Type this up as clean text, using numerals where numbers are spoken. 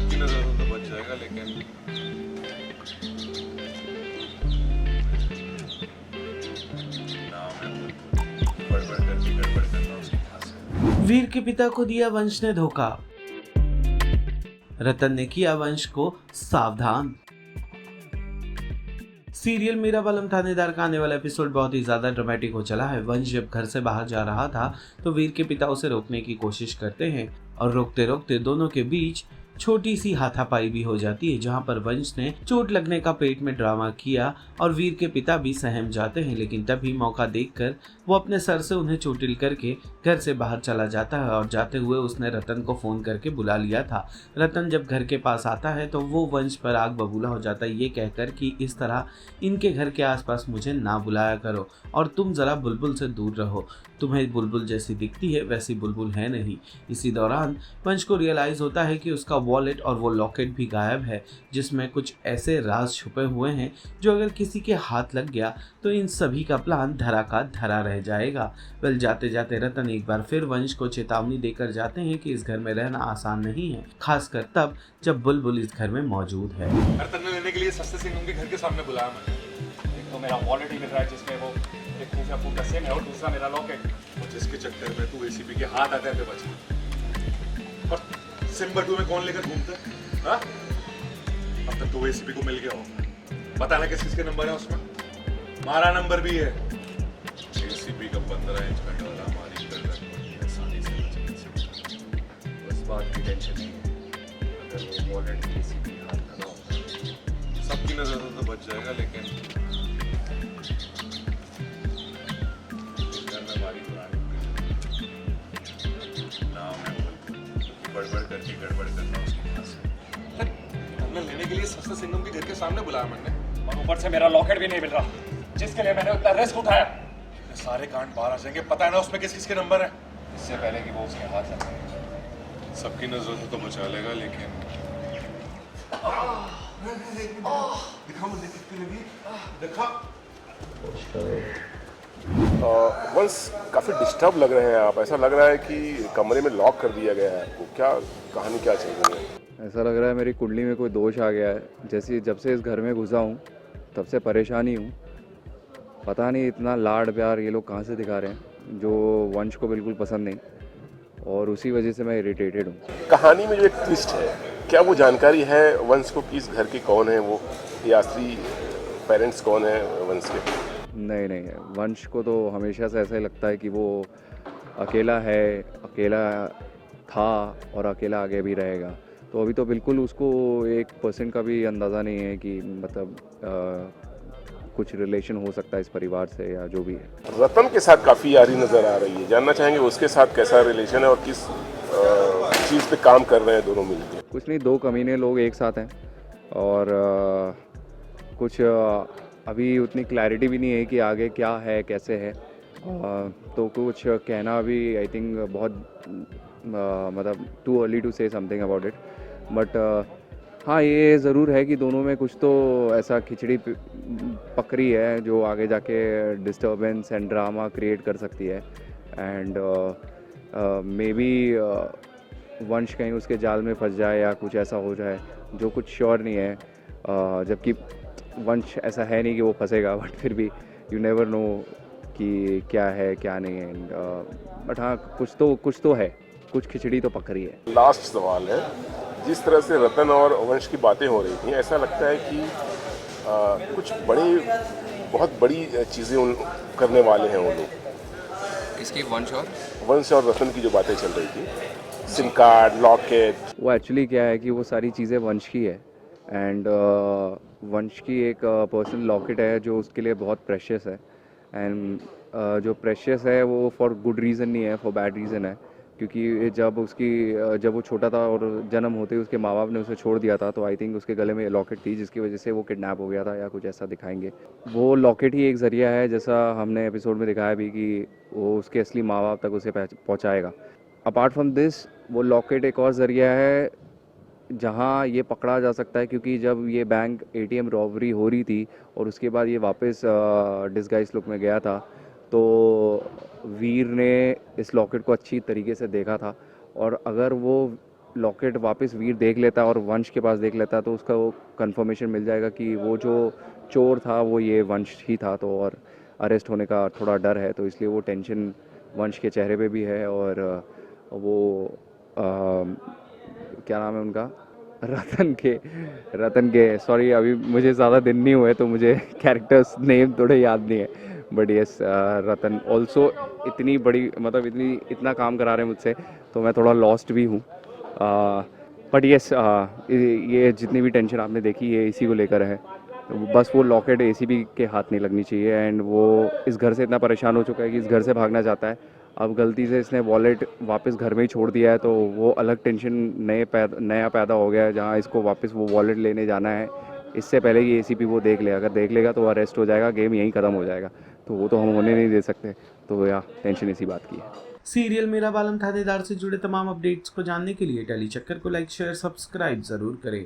सबकी नजर से तो बच जाएगा, लेकिन नाम है गड़बड़ करके गड़बड़ करना उसकी खास है। वीर के पिता को दिया वंश ने धोखा, रतन ने किया वंश को सावधान। सीरियल मीराबालम थानेदार का आने वाला एपिसोड बहुत ही ज्यादा ड्रामेटिक हो चला है। वंश जब घर से बाहर जा रहा था तो वीर के पिता उसे रोकने की कोशिश करते हैं और रोकते रोकते दोनों के बीच छोटी सी हाथापाई भी हो जाती है, जहां पर वंश ने चोट लगने का पेट में ड्रामा किया और वीर के पिता भी सहम जाते हैं। लेकिन तभी मौका देखकर वो अपने सर से उन्हें चोटिल करके घर से बाहर चला जाता है और जाते हुए उसने रतन को फोन करके बुला लिया था। रतन जब घर के पास आता है तो वो वंश पर आग बबूला हो जाता है, ये कहकर कि इस तरह इनके घर के आसपास मुझे ना बुलाया करो और तुम जरा बुलबुल से दूर रहो, तुम्हें बुलबुल जैसी दिखती है वैसी बुलबुल है नहीं। इसी दौरान वंश को रियलाइज होता है कि उसका वॉलेट और वो लॉकेट भी गायब है, जिसमें कुछ ऐसे राज छुपे हुए हैं जो अगर किसी के हाथ लग गया तो इन सभी का प्लान धरा का धरा रह जाएगा। वेल, जाते जाते रतन एक बार फिर वंश को चेतावनी देकर जाते हैं कि इस घर में रहना आसान नहीं है, खासकर तब जब बुलबुल इस घर में मौजूद है। रतन ने लेने के लिए सस्ते सिंह के घर के सामने बुलाया मैंने। एक तो मेरा वॉलेट ही मिल रहा है जिसमें वो एक पूजा फूटा सेम है और दूसरा मेरा लॉकेट, और जिसके चक्कर में तू एसीपी के हाथ आते थे बच। और सिम बटू में कौन लेकर घूमता है? हाँ? अब तक तो एसीपी को मिल गया हो, पता ना किस किसके नंबर है उसमें, हमारा नंबर भी है। एसीपी का 15 इंच का डोला हमारी गर्दन आसानी से बच। उस बात की टेंशन नहीं है। अगर वो वॉलेट किसी भी हाथ लगा हो सबकी नजर से तो बच जाएगा, लेकिन घर में हमारी पुरानी नाम है गड़बड़ करके गड़बड़ करना उसकी खास है। हमने लेने के लिए सस्ते सिंगम के घर के सामने बुलाया मैंने, और ऊपर से मेरा लॉकेट भी नहीं मिल रहा जिसके लिए मैंने उतना रिस्क उठाया। ये सारे कांड बाहर आ जाएंगे, पता है ना उसमें किस किसके नंबर है। इससे पहले कि वो उसके हाथ लग जाए। सबकी नजर से तो बचा लेगा, लेकिन दिखा मुझे कितनी लगी, दिखा। वंस काफ़ी डिस्टर्ब लग रहे हैं आप, ऐसा लग रहा है कि कमरे में लॉक कर दिया गया है आपको, क्या कहानी क्या चल रही है? ऐसा लग रहा है मेरी कुंडली में कोई दोष आ गया है। जैसे जब से इस घर में घुसा हूँ तब से परेशानी हूँ। पता नहीं इतना लाड प्यार ये लोग कहाँ से दिखा रहे हैं जो वंश को बिल्कुल पसंद नहीं, और उसी वजह से मैं इरिटेटेड हूँ। कहानी में जो एक ट्विस्ट है, क्या वो जानकारी है वंश को कि इस घर के कौन है वो, या असली पेरेंट्स कौन है वंश के? नहीं नहीं, वंश को तो हमेशा से ऐसा ही लगता है कि वो अकेला है, अकेला था और अकेला आगे भी रहेगा। तो अभी तो बिल्कुल उसको 1% का भी अंदाज़ा नहीं है कि मतलब कुछ रिलेशन हो सकता है इस परिवार से या जो भी है। रतन के साथ काफ़ी यारी नज़र आ रही है, जानना चाहेंगे उसके साथ कैसा रिलेशन है और किस चीज़ पे काम कर रहे हैं दोनों मिलकर? कुछ नहीं, 2 कमीने लोग एक साथ हैं और कुछ अभी उतनी क्लैरिटी भी नहीं है कि आगे क्या है कैसे है। तो कुछ कहना अभी आई थिंक बहुत मतलब too early to say something about it. But हाँ, ये ज़रूर है कि दोनों में कुछ तो ऐसा खिचड़ी पकड़ी है जो आगे जाके डिस्टर्बेंस एंड ड्रामा क्रिएट कर सकती है। एंड मे बी वंश कहीं उसके जाल में फंस जाए या कुछ ऐसा हो जाए जो कुछ श्योर नहीं है। जबकि वंश ऐसा है नहीं कि वो फंसेगा, बट फिर भी यू नेवर नो कि क्या है क्या नहीं है। बट हाँ, कुछ तो है, कुछ खिचड़ी तो पक रही है। लास्ट सवाल है, जिस तरह से रतन और वंश की बातें हो रही थी, ऐसा लगता है कि कुछ बहुत बड़ी चीज़ें करने वाले हैं वो लोग। किसकी? वंश और रतन की जो बातें चल रही थी, सिम कार्ड, लॉकेट, वो एक्चुअली क्या है कि वो सारी चीज़ें वंश की है। एंड वंश की एक पर्सनल लॉकेट है जो उसके लिए बहुत प्रेशियस है। एंड जो प्रेशियस है वो फॉर गुड रीज़न नहीं है, फॉर बैड रीज़न है। क्योंकि जब वो छोटा था और जन्म होते ही उसके माँ बाप ने उसे छोड़ दिया था, तो आई थिंक उसके गले में लॉकेट थी जिसकी वजह से वो किडनैप हो गया था या कुछ ऐसा दिखाएंगे। वो लॉकेट ही एक ज़रिया है, जैसा हमने एपिसोड में दिखाया भी, कि वो उसके असली माँ बाप तक उसे पहुँचाएगा। अपार्ट फ्रॉम दिस, वो लॉकेट एक और ज़रिया है जहाँ ये पकड़ा जा सकता है, क्योंकि जब ये बैंक ATM रॉबरी हो रही थी और उसके बाद ये वापस डिस्गाइज लुक में गया था, तो वीर ने इस लॉकेट को अच्छी तरीके से देखा था। और अगर वो लॉकेट वापस वीर देख लेता है और वंश के पास देख लेता है तो उसका वो कंफर्मेशन मिल जाएगा कि वो जो चोर था वो ये वंश ही था, तो और अरेस्ट होने का थोड़ा डर है, तो इसलिए वो टेंशन वंश के चेहरे पे भी है। और वो क्या नाम है उनका, रतन के सॉरी अभी मुझे ज़्यादा दिन नहीं हुए तो मुझे कैरेक्टर्स नेम थोड़े याद नहीं है, बट यस रतन ऑल्सो इतनी बड़ी मतलब इतना काम करा रहे हैं मुझसे तो मैं थोड़ा लॉस्ट भी हूँ। बट यस ये जितनी भी टेंशन आपने देखी ये इसी को लेकर है, बस वो लॉकेट एसीपी के हाथ नहीं लगनी चाहिए। एंड वो इस घर से इतना परेशान हो चुका है कि इस घर से भागना चाहता है। अब गलती से इसने वॉलेट वापस घर में ही छोड़ दिया है तो वो अलग टेंशन नया पैदा हो गया है जहाँ इसको वापस वो वॉलेट लेने जाना है। इससे पहले कि एसीपी वो देख ले, अगर देख लेगा तो अरेस्ट हो जाएगा, गेम यहीं ख़त्म हो जाएगा, तो वो तो हम होने नहीं दे सकते। तो या टेंशन इसी बात की है। सीरियल मेरा बालम थानेदार से जुड़े तमाम अपडेट्स को जानने के लिए टेली चक्कर को लाइक शेयर सब्सक्राइब जरूर करें।